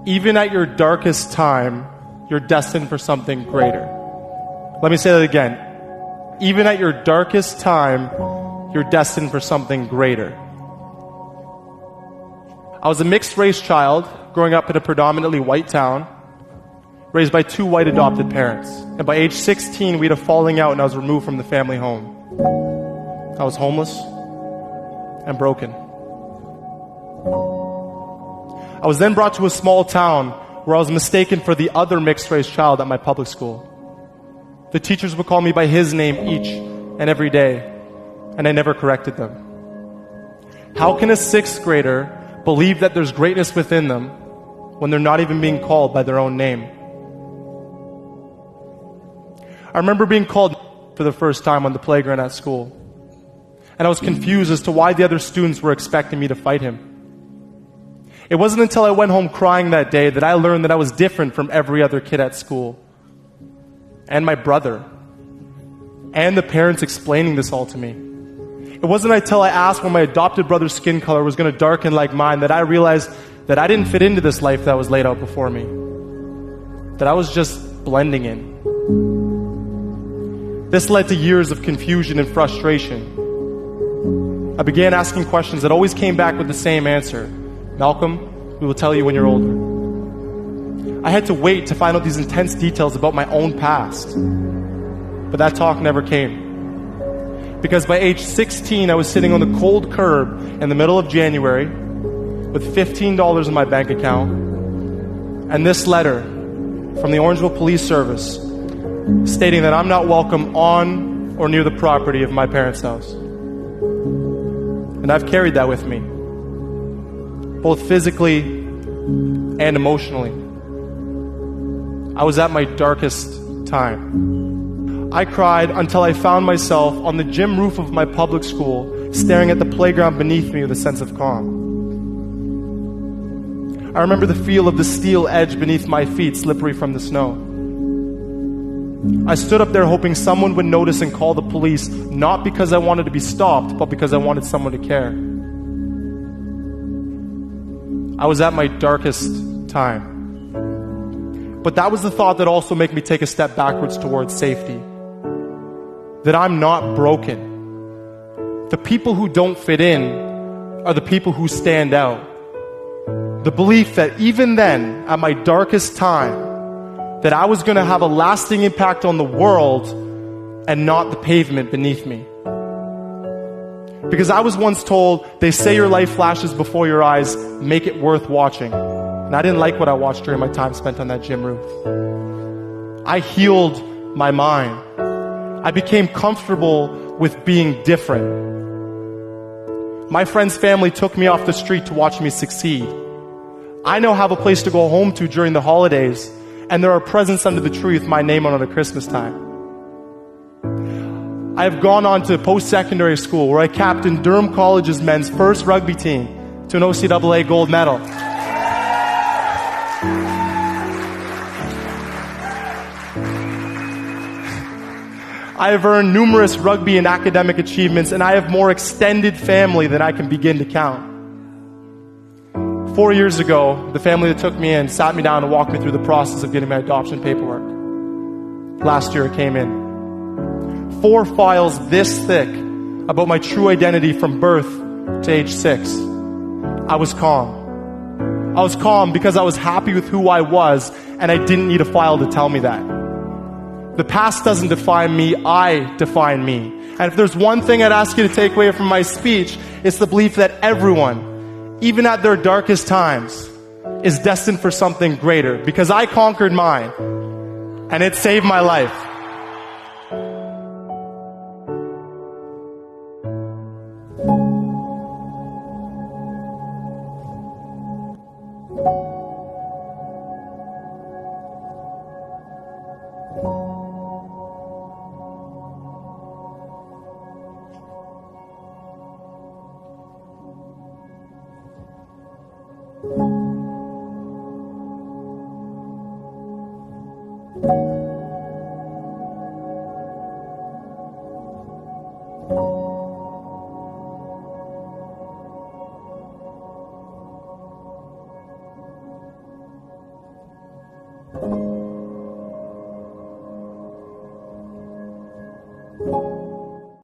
Even at your darkest time, you're destined for something greater. Let me say that again. Even at your darkest time, you're destined for something greater. I was a mixed-race child growing up in a predominantly white town, raised by 2 white adopted parents. And by age 16, we had a falling out and I was removed from the family home. I was homeless and broken. I was then brought to a small town where I was mistaken for the other mixed-race child at my public school. The teachers would call me by his name each and every day, and I never corrected them. How can a 6th grader believe that there's greatness within them when they're not even being called by their own name? I remember being called for the first time on the playground at school, and I was confused as to why the other students were expecting me to fight him. It wasn't until I went home crying that day that I learned that I was different from every other kid at school, and my brother, and the parents explaining this all to me. It wasn't until I asked when my adopted brother's skin color was going to darken like mine that I realized that I didn't fit into this life that was laid out before me, that I was just blending in. This led to years of confusion and frustration. I began asking questions that always came back with the same answer. Malcolm, we will tell you when you're older. I had to wait to find out these intense details about my own past. But that talk never came. Because by age 16, I was sitting on the cold curb in the middle of January with $15 in my bank account and this letter from the Orangeville Police Service stating that I'm not welcome on or near the property of my parents' house. And I've carried that with me, both physically and emotionally. I was at my darkest time. I cried until I found myself on the gym roof of my public school, staring at the playground beneath me with a sense of calm. I remember the feel of the steel edge beneath my feet, slippery from the snow. I stood up there hoping someone would notice and call the police, not because I wanted to be stopped, but because I wanted someone to care. I was at my darkest time. But that was the thought that also made me take a step backwards towards safety. That I'm not broken. The people who don't fit in are the people who stand out. The belief that even then, at my darkest time, that I was going to have a lasting impact on the world and not the pavement beneath me. Because I was once told, they say your life flashes before your eyes, make it worth watching. And I didn't like what I watched during my time spent on that gym roof. I healed my mind. I became comfortable with being different. My friend's family took me off the street to watch me succeed. I now have a place to go home to during the holidays, and there are presents under the tree with my name on it at Christmas time. I have gone on to post-secondary school where I captained Durham College's men's first rugby team to an OCAA gold medal. I have earned numerous rugby and academic achievements, and I have more extended family than I can begin to count. 4 years ago, the family that took me in sat me down and walked me through the process of getting my adoption paperwork. Last year it came in. 4 files this thick about my true identity from birth to age 6. I was calm. I was calm because I was happy with who I was, and I didn't need a file to tell me that. The past doesn't define me, I define me. And if there's one thing I'd ask you to take away from my speech, it's the belief that everyone, even at their darkest times, is destined for something greater. Because I conquered mine, and it saved my life.